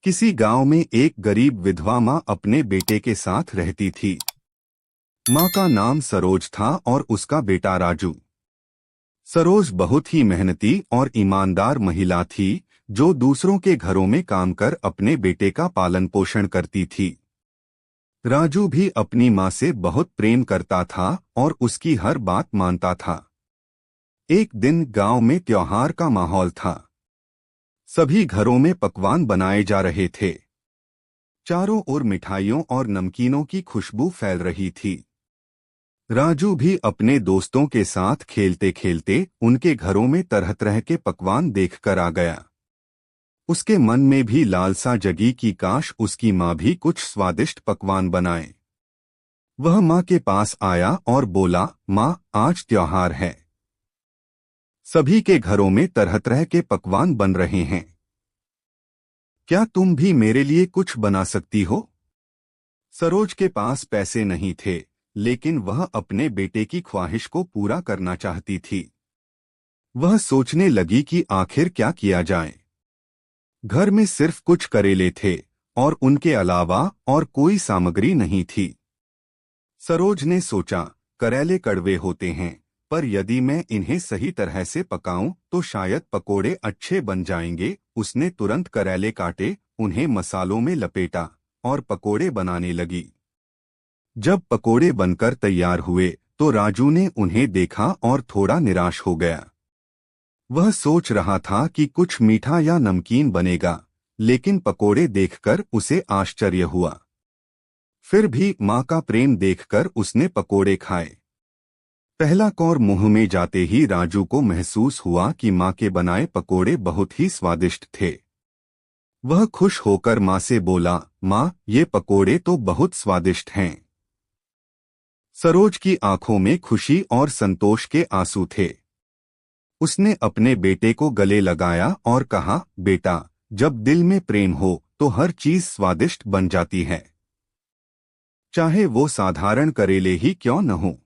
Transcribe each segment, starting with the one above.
किसी गांव में एक गरीब विधवा माँ अपने बेटे के साथ रहती थी। माँ का नाम सरोज था और उसका बेटा राजू। सरोज बहुत ही मेहनती और ईमानदार महिला थी, जो दूसरों के घरों में काम कर अपने बेटे का पालन पोषण करती थी। राजू भी अपनी माँ से बहुत प्रेम करता था और उसकी हर बात मानता था। एक दिन गांव में त्योहार का माहौल था। सभी घरों में पकवान बनाए जा रहे थे। चारों ओर मिठाइयों और नमकीनों की खुशबू फैल रही थी। राजू भी अपने दोस्तों के साथ खेलते खेलते उनके घरों में तरह तरह के पकवान देखकर आ गया। उसके मन में भी लालसा जगी कि काश उसकी माँ भी कुछ स्वादिष्ट पकवान बनाए। वह माँ के पास आया और बोला, माँ, आज त्योहार है। सभी के घरों में तरह तरह के पकवान बन रहे हैं। क्या तुम भी मेरे लिए कुछ बना सकती हो? सरोज के पास पैसे नहीं थे, लेकिन वह अपने बेटे की ख्वाहिश को पूरा करना चाहती थी। वह सोचने लगी कि आखिर क्या किया जाए। घर में सिर्फ कुछ करेले थे और उनके अलावा और कोई सामग्री नहीं थी। सरोज ने सोचा, करेले कड़वे होते हैं, पर यदि मैं इन्हें सही तरह से पकाऊं तो शायद पकोड़े अच्छे बन जाएंगे। उसने तुरंत करेले काटे, उन्हें मसालों में लपेटा और पकोड़े बनाने लगी। जब पकोड़े बनकर तैयार हुए तो राजू ने उन्हें देखा और थोड़ा निराश हो गया। वह सोच रहा था कि कुछ मीठा या नमकीन बनेगा, लेकिन पकोड़े देखकर उसे आश्चर्य हुआ। फिर भी माँ का प्रेम देखकर उसने पकोड़े खाए। पहला कौर मुंह में जाते ही राजू को महसूस हुआ कि माँ के बनाए पकोड़े बहुत ही स्वादिष्ट थे। वह खुश होकर माँ से बोला, माँ, ये पकोड़े तो बहुत स्वादिष्ट हैं। सरोज की आंखों में खुशी और संतोष के आंसू थे। उसने अपने बेटे को गले लगाया और कहा, बेटा, जब दिल में प्रेम हो तो हर चीज स्वादिष्ट बन जाती है, चाहे वो साधारण करेले ही क्यों न हो।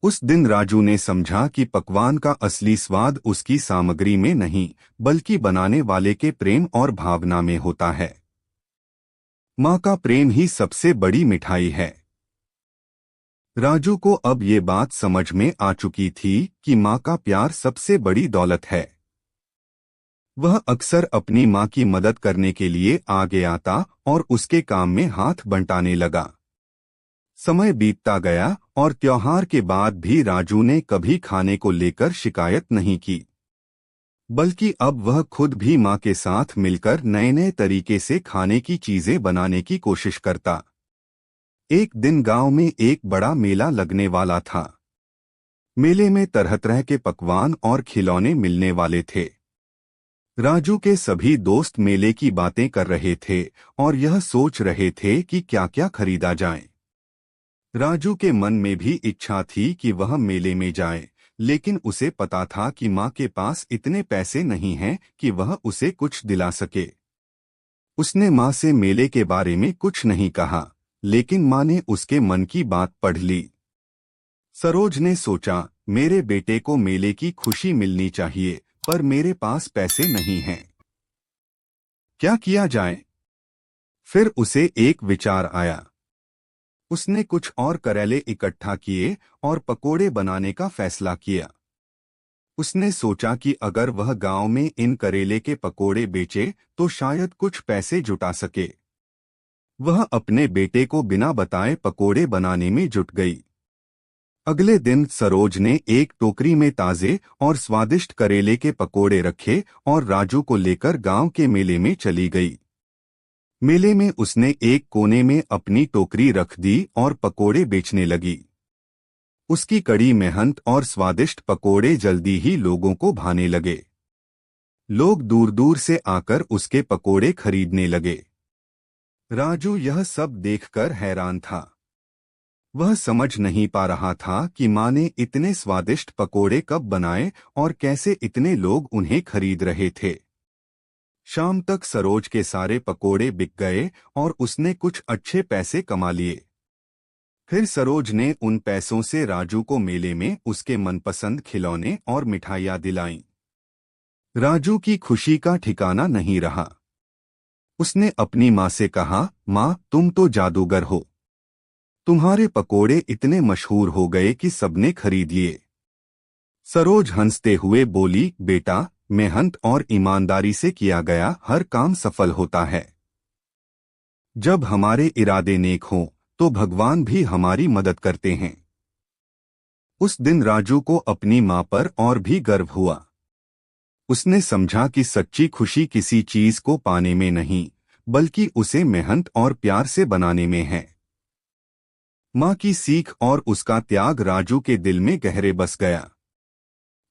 उस दिन राजू ने समझा कि पकवान का असली स्वाद उसकी सामग्री में नहीं, बल्कि बनाने वाले के प्रेम और भावना में होता है। माँ का प्रेम ही सबसे बड़ी मिठाई है। राजू को अब ये बात समझ में आ चुकी थी कि माँ का प्यार सबसे बड़ी दौलत है। वह अक्सर अपनी माँ की मदद करने के लिए आगे आता और उसके काम में हाथ बंटाने लगा। समय बीतता गया और त्योहार के बाद भी राजू ने कभी खाने को लेकर शिकायत नहीं की, बल्कि अब वह खुद भी माँ के साथ मिलकर नए नए तरीके से खाने की चीजें बनाने की कोशिश करता। एक दिन गांव में एक बड़ा मेला लगने वाला था। मेले में तरह तरह के पकवान और खिलौने मिलने वाले थे। राजू के सभी दोस्त मेले की बातें कर रहे थे और यह सोच रहे थे कि क्या क्या खरीदा जाए। राजू के मन में भी इच्छा थी कि वह मेले में जाए, लेकिन उसे पता था कि माँ के पास इतने पैसे नहीं हैं कि वह उसे कुछ दिला सके। उसने माँ से मेले के बारे में कुछ नहीं कहा, लेकिन माँ ने उसके मन की बात पढ़ ली। सरोज ने सोचा, मेरे बेटे को मेले की खुशी मिलनी चाहिए, पर मेरे पास पैसे नहीं हैं। क्या किया जाए? फिर उसे एक विचार आया। उसने कुछ और करेले इकट्ठा किए और पकोड़े बनाने का फैसला किया। उसने सोचा कि अगर वह गांव में इन करेले के पकोड़े बेचे तो शायद कुछ पैसे जुटा सके। वह अपने बेटे को बिना बताए पकोड़े बनाने में जुट गई। अगले दिन सरोज ने एक टोकरी में ताजे और स्वादिष्ट करेले के पकोड़े रखे और राजू को लेकर गांव के मेले में चली गई। मेले में उसने एक कोने में अपनी टोकरी रख दी और पकोड़े बेचने लगी। उसकी कड़ी मेहनत और स्वादिष्ट पकोड़े जल्दी ही लोगों को भाने लगे। लोग दूर दूर से आकर उसके पकोड़े खरीदने लगे। राजू यह सब देखकर हैरान था। वह समझ नहीं पा रहा था कि माँ ने इतने स्वादिष्ट पकोड़े कब बनाए और कैसे इतने लोग उन्हें खरीद रहे थे। शाम तक सरोज के सारे पकोड़े बिक गए और उसने कुछ अच्छे पैसे कमा लिए। फिर सरोज ने उन पैसों से राजू को मेले में उसके मनपसंद खिलौने और मिठाइयाँ दिलाईं। राजू की खुशी का ठिकाना नहीं रहा। उसने अपनी माँ से कहा, माँ तुम तो जादूगर हो। तुम्हारे पकोड़े इतने मशहूर हो गए कि सबने खरीद लिए। सरोज हंसते हुए बोली, बेटा, मेहनत और ईमानदारी से किया गया हर काम सफल होता है। जब हमारे इरादे नेक हों तो भगवान भी हमारी मदद करते हैं। उस दिन राजू को अपनी माँ पर और भी गर्व हुआ। उसने समझा कि सच्ची खुशी किसी चीज को पाने में नहीं, बल्कि उसे मेहनत और प्यार से बनाने में है। माँ की सीख और उसका त्याग राजू के दिल में गहरे बस गया।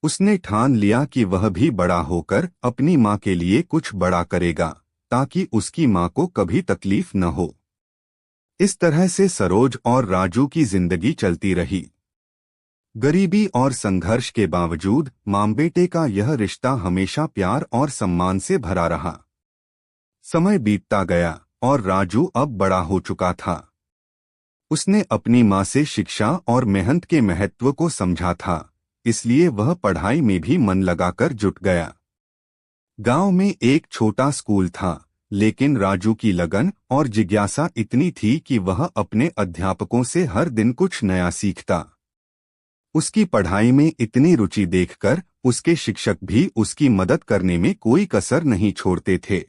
उसने ठान लिया कि वह भी बड़ा होकर अपनी माँ के लिए कुछ बड़ा करेगा, ताकि उसकी माँ को कभी तकलीफ न हो। इस तरह से सरोज और राजू की जिंदगी चलती रही। गरीबी और संघर्ष के बावजूद माँ बेटे का यह रिश्ता हमेशा प्यार और सम्मान से भरा रहा। समय बीतता गया और राजू अब बड़ा हो चुका था। उसने अपनी माँ से शिक्षा और मेहनत के महत्व को समझा था, इसलिए वह पढ़ाई में भी मन लगाकर जुट गया। गांव में एक छोटा स्कूल था, लेकिन राजू की लगन और जिज्ञासा इतनी थी कि वह अपने अध्यापकों से हर दिन कुछ नया सीखता। उसकी पढ़ाई में इतनी रुचि देखकर उसके शिक्षक भी उसकी मदद करने में कोई कसर नहीं छोड़ते थे।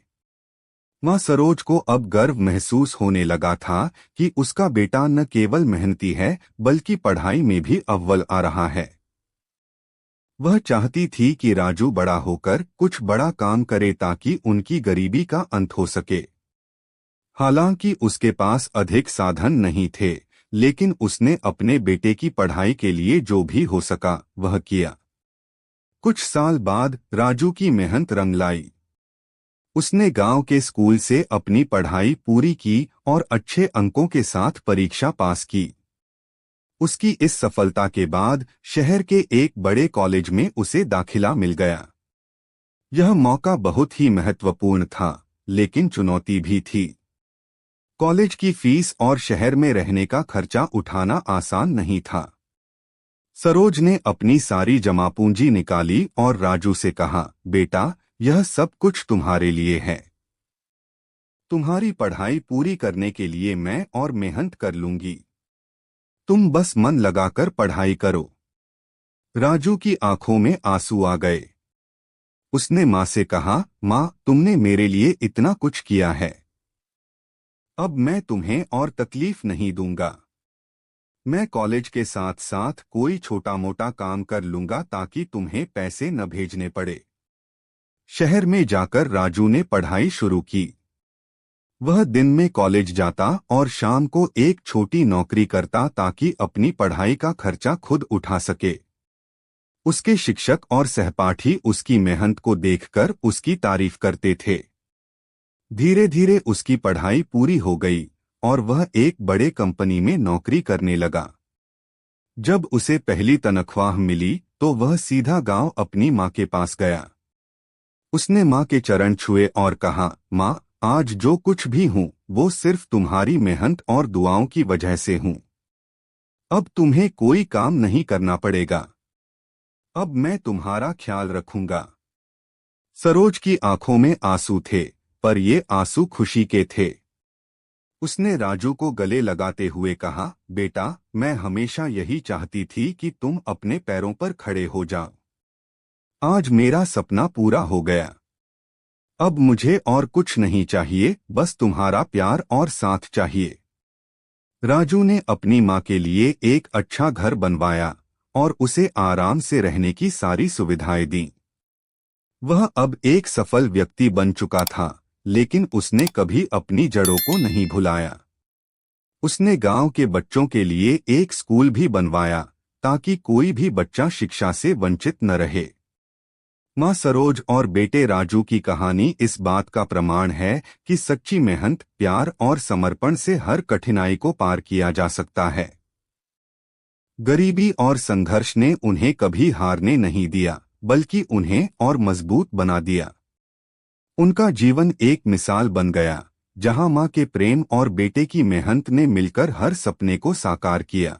माँ सरोज को अब गर्व महसूस होने लगा था कि उसका बेटा न केवल मेहनती है, बल्कि पढ़ाई में भी अव्वल आ रहा है। वह चाहती थी कि राजू बड़ा होकर कुछ बड़ा काम करे ताकि उनकी गरीबी का अंत हो सके। हालांकि उसके पास अधिक साधन नहीं थे, लेकिन उसने अपने बेटे की पढ़ाई के लिए जो भी हो सका वह किया। कुछ साल बाद राजू की मेहनत रंग लाई। उसने गांव के स्कूल से अपनी पढ़ाई पूरी की और अच्छे अंकों के साथ परीक्षा पास की। उसकी इस सफलता के बाद शहर के एक बड़े कॉलेज में उसे दाखिला मिल गया। यह मौका बहुत ही महत्वपूर्ण था, लेकिन चुनौती भी थी। कॉलेज की फीस और शहर में रहने का खर्चा उठाना आसान नहीं था। सरोज ने अपनी सारी जमा पूंजी निकाली और राजू से कहा, बेटा, यह सब कुछ तुम्हारे लिए है। तुम्हारी पढ़ाई पूरी करने के लिए मैं और मेहनत कर लूंगी। तुम बस मन लगाकर पढ़ाई करो। राजू की आंखों में आंसू आ गए। उसने माँ से कहा, माँ, तुमने मेरे लिए इतना कुछ किया है। अब मैं तुम्हें और तकलीफ नहीं दूंगा। मैं कॉलेज के साथ साथ कोई छोटा मोटा काम कर लूंगा ताकि तुम्हें पैसे न भेजने पड़े। शहर में जाकर राजू ने पढ़ाई शुरू की। वह दिन में कॉलेज जाता और शाम को एक छोटी नौकरी करता ताकि अपनी पढ़ाई का खर्चा खुद उठा सके। उसके शिक्षक और सहपाठी उसकी मेहनत को देखकर उसकी तारीफ करते थे। धीरे धीरे उसकी पढ़ाई पूरी हो गई और वह एक बड़े कंपनी में नौकरी करने लगा। जब उसे पहली तनख्वाह मिली तो वह सीधा गांव अपनी माँ के पास गया। उसने माँ के चरण छुए और कहा, माँ, आज जो कुछ भी हूँ वो सिर्फ तुम्हारी मेहनत और दुआओं की वजह से हूँ। अब तुम्हें कोई काम नहीं करना पड़ेगा। अब मैं तुम्हारा ख्याल रखूंगा। सरोज की आंखों में आंसू थे, पर ये आंसू खुशी के थे। उसने राजू को गले लगाते हुए कहा, बेटा, मैं हमेशा यही चाहती थी कि तुम अपने पैरों पर खड़े हो जाओ। आज मेरा सपना पूरा हो गया। अब मुझे और कुछ नहीं चाहिए, बस तुम्हारा प्यार और साथ चाहिए। राजू ने अपनी माँ के लिए एक अच्छा घर बनवाया और उसे आराम से रहने की सारी सुविधाएं दी। वह अब एक सफल व्यक्ति बन चुका था, लेकिन उसने कभी अपनी जड़ों को नहीं भुलाया। उसने गांव के बच्चों के लिए एक स्कूल भी बनवाया ताकि कोई भी बच्चा शिक्षा से वंचित न रहे। माँ सरोज और बेटे राजू की कहानी इस बात का प्रमाण है कि सच्ची मेहनत, प्यार और समर्पण से हर कठिनाई को पार किया जा सकता है। गरीबी और संघर्ष ने उन्हें कभी हारने नहीं दिया, बल्कि उन्हें और मजबूत बना दिया। उनका जीवन एक मिसाल बन गया, जहां माँ के प्रेम और बेटे की मेहनत ने मिलकर हर सपने को साकार किया।